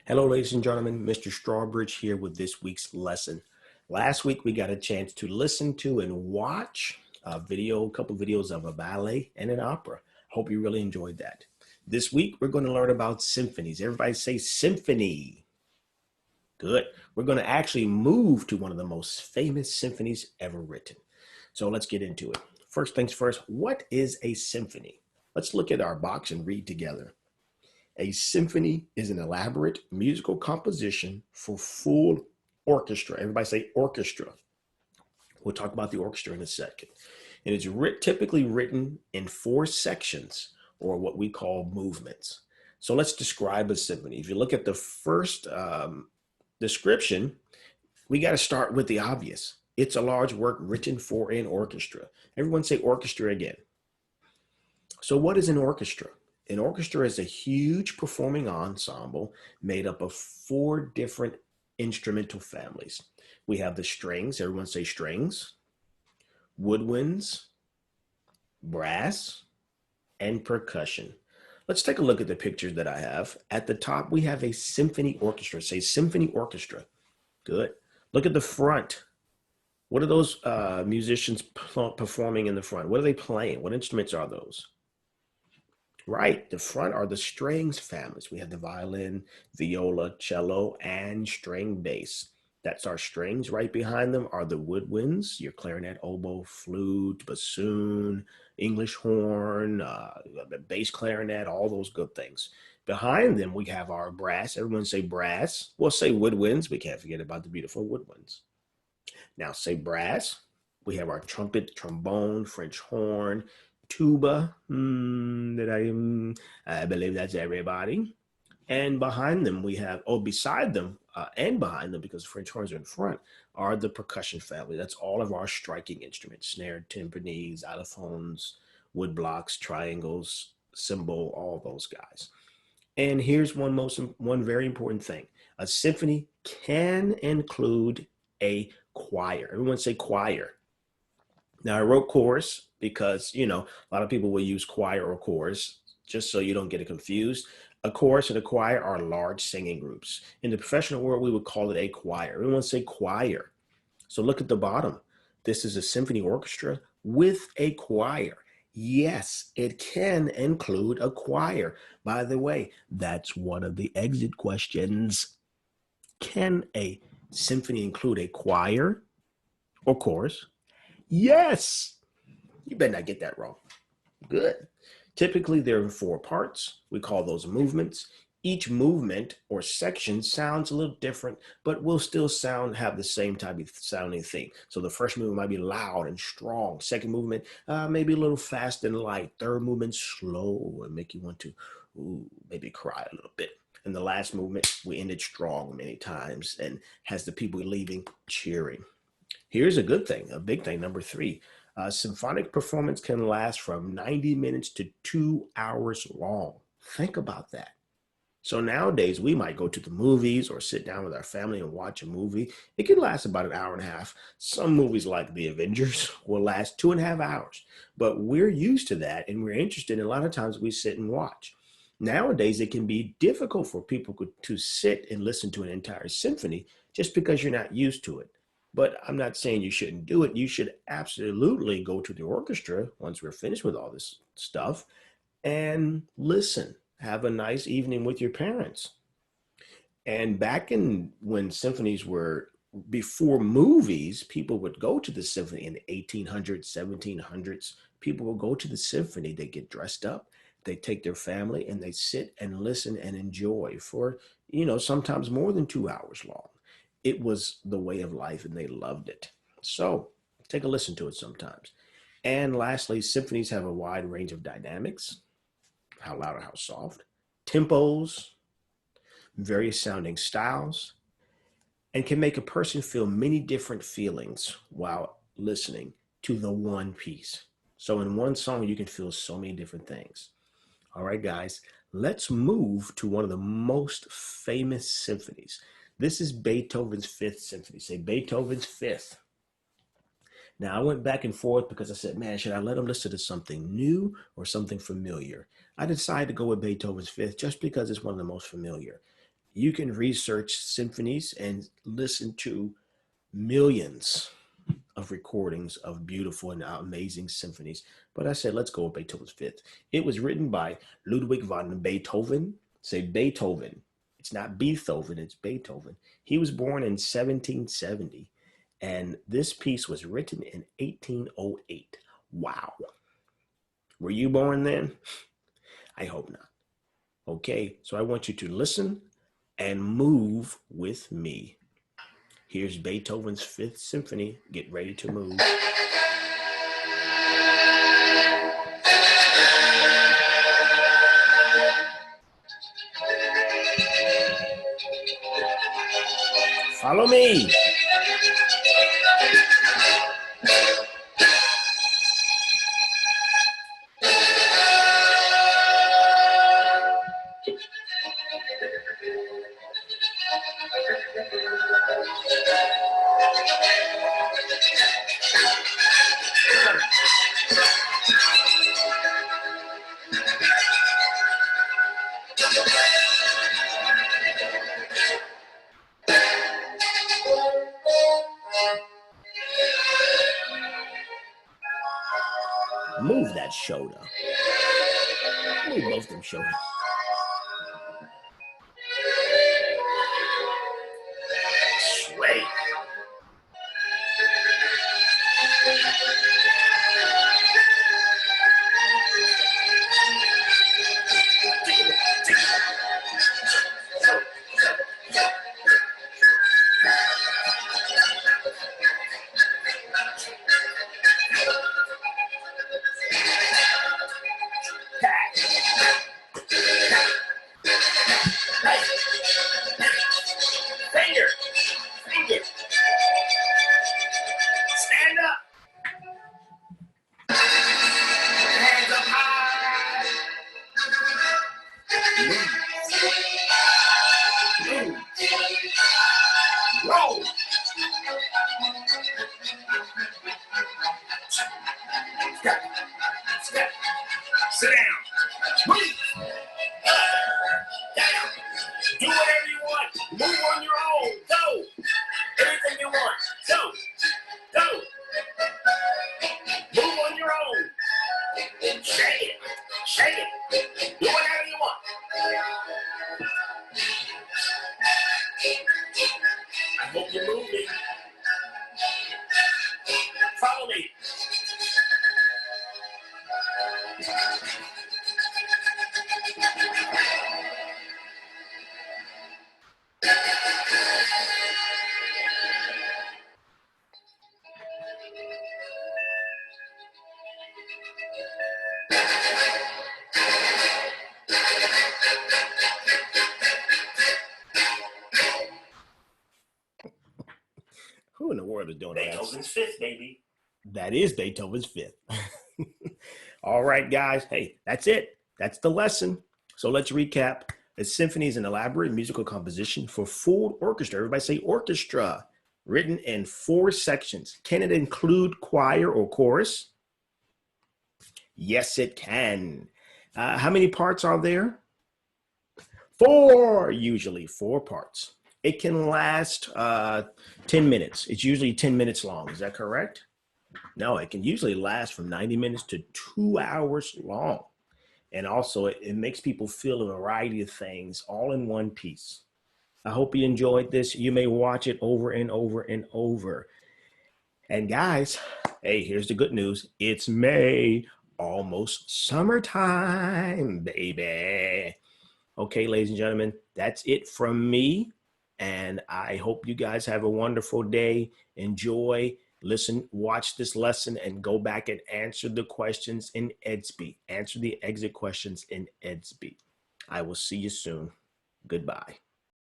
Hello, ladies and gentlemen. Mr. Strawbridge here with this week's lesson. Last week, we got a chance to listen to and watch a couple videos of a ballet and an opera. Hope you really enjoyed that. This week, we're going to learn about symphonies. Everybody say symphony. Good. We're going to actually move to one of the most famous symphonies ever written. So let's get into it. First things first, what is a symphony? Let's look at our box and read together. A symphony is an elaborate musical composition for full orchestra. Everybody say orchestra. We'll talk about the orchestra in a second. And it's typically written in 4 sections, or what we call movements. So let's describe a symphony. If you look at the first description, we got to start with the obvious. It's a large work written for an orchestra. Everyone say orchestra again. So what is an orchestra? An orchestra is a huge performing ensemble made up of 4 different instrumental families. We have the strings, everyone say strings, woodwinds, brass, and percussion. Let's take a look at the pictures that I have. At the top, we have a symphony orchestra. Say symphony orchestra. Good. Look at the front. What are those musicians performing in the front? What are they playing? What instruments are those? Right, the front are the strings families. We have the violin, viola, cello, and string bass. That's our strings. Right behind them are the woodwinds, your clarinet, oboe, flute, bassoon, English horn, bass clarinet, all those good things. Behind them, we have our brass. Everyone say brass. We'll say woodwinds. We can't forget about the beautiful woodwinds. Now say brass. We have our trumpet, trombone, French horn, tuba, I believe that's everybody. And behind them we have, beside them and behind them, because French horns are in front, are the percussion family. That's all of our striking instruments: snare, timpanis, xylophones, wood blocks, triangles, cymbal, all those guys. And here's one very important thing. A symphony can include a choir. Everyone say choir. Now, I wrote chorus because, a lot of people will use choir or chorus, just so you don't get it confused. A chorus and a choir are large singing groups. In the professional world, we would call it a choir. Everyone say choir. So look at the bottom. This is a symphony orchestra with a choir. Yes, it can include a choir. By the way, that's one of the exit questions. Can a symphony include a choir or chorus? Yes. You better not get that wrong. Good. Typically, there are 4 parts. We call those movements. Each movement or section sounds a little different, but will still have the same type of sounding thing. So the first movement might be loud and strong. Second movement, maybe a little fast and light. Third movement, slow and make you want to maybe cry a little bit. And the last movement, we ended strong many times and has the people leaving cheering. Here's a good thing, a big thing, number 3. Symphonic performance can last from 90 minutes to 2 hours long. Think about that. So nowadays, we might go to the movies or sit down with our family and watch a movie. It can last about an hour and a half. Some movies like The Avengers will last 2.5 hours. But we're used to that and we're interested. And a lot of times we sit and watch. Nowadays, it can be difficult for people to sit and listen to an entire symphony just because you're not used to it. But I'm not saying you shouldn't do it. You should absolutely go to the orchestra once we're finished with all this stuff and listen. Have a nice evening with your parents. And back when symphonies were before movies, people would go to the symphony in the 1800s, 1700s. People would go to the symphony. They get dressed up. They take their family and they sit and listen and enjoy for, sometimes more than 2 hours long. It was the way of life and they loved it. So take a listen to it sometimes. And lastly, symphonies have a wide range of dynamics, how loud or how soft, tempos, various sounding styles, and can make a person feel many different feelings while listening to the one piece. So in one song, you can feel so many different things. All right, guys, let's move to one of the most famous symphonies. This is Beethoven's 5th Symphony. Say Beethoven's 5th. Now, I went back and forth because I said, man, should I let him listen to something new or something familiar? I decided to go with Beethoven's 5th just because it's one of the most familiar. You can research symphonies and listen to millions of recordings of beautiful and amazing symphonies. But I said, let's go with Beethoven's Fifth. It was written by Ludwig van Beethoven. Say Beethoven. It's not Beethoven, it's Beethoven. He was born in 1770, and this piece was written in 1808. Wow. Were you born then? I hope not. Okay, so I want you to listen and move with me. Here's Beethoven's Fifth Symphony. Get ready to move. Follow me. Move that shoulder. Move both them shoulders. Sway. Finger. Finger. Stand up. Hands up high. Move. Move. Roll. Step. Step. Sit down. Move. Down. Do whatever you want. Move on your own. Go. Anything you want. Go. Go. Move on your own. Shake it. Shake it. Do whatever you want. I hope you're moving. Follow me. Who in the world is doing that? Beethoven's Fifth, baby. That is Beethoven's Fifth. All right, guys. Hey, that's it. That's the lesson. So let's recap. A symphony is an elaborate musical composition for full orchestra. Everybody say orchestra. Written in 4 sections. Can it include choir or chorus? Yes, it can. How many parts are there? 4, usually 4 parts. It can last 10 minutes. It's usually 10 minutes long. Is that correct? No, it can usually last from 90 minutes to 2 hours long. And also it makes people feel a variety of things all in one piece. I hope you enjoyed this. You may watch it over and over and over. And guys, hey, here's the good news. It's May, almost summertime, baby. Okay, ladies and gentlemen, that's it from me. And I hope you guys have a wonderful day. Enjoy, listen, watch this lesson, and go back and answer the questions in EDSB. Answer the exit questions in EDSB. I will see you soon. Goodbye.